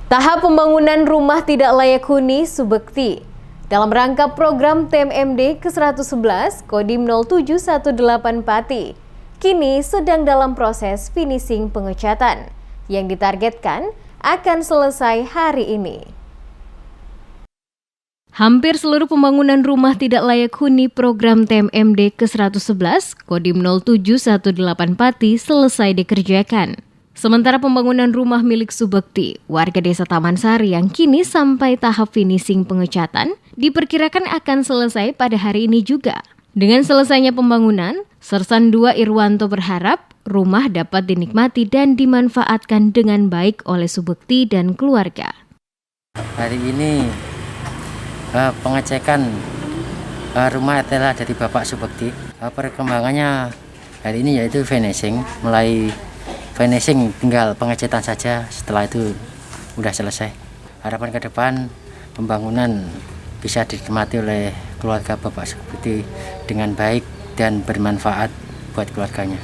Tahap pembangunan rumah tidak layak huni Subekti. Dalam rangka program TMMD ke-111 Kodim 0718 Pati, kini sedang dalam proses finishing pengecatan yang ditargetkan akan selesai hari ini. Hampir seluruh pembangunan rumah tidak layak huni program TMMD ke-111 Kodim 0718 Pati selesai dikerjakan. Sementara pembangunan rumah milik Subekti, warga desa Taman Sari yang kini sampai tahap finishing pengecatan, diperkirakan akan selesai pada hari ini juga. Dengan selesainya pembangunan, Sersan 2 Irwanto berharap rumah dapat dinikmati dan dimanfaatkan dengan baik oleh Subekti dan keluarga. Hari ini pengecekan rumah telah dari Bapak Subekti. Perkembangannya hari ini yaitu finishing, mulai finishing tinggal pengecatan saja, setelah itu sudah selesai. Harapan ke depan pembangunan bisa dinikmati oleh keluarga Bapak Subekti dengan baik dan bermanfaat buat keluarganya.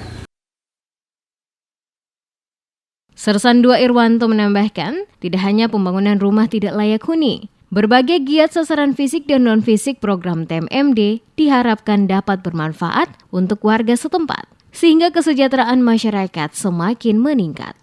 Sersan 2 Irwanto menambahkan, tidak hanya pembangunan rumah tidak layak huni, berbagai giat sasaran fisik dan non-fisik program TMMD diharapkan dapat bermanfaat untuk warga setempat, sehingga kesejahteraan masyarakat semakin meningkat.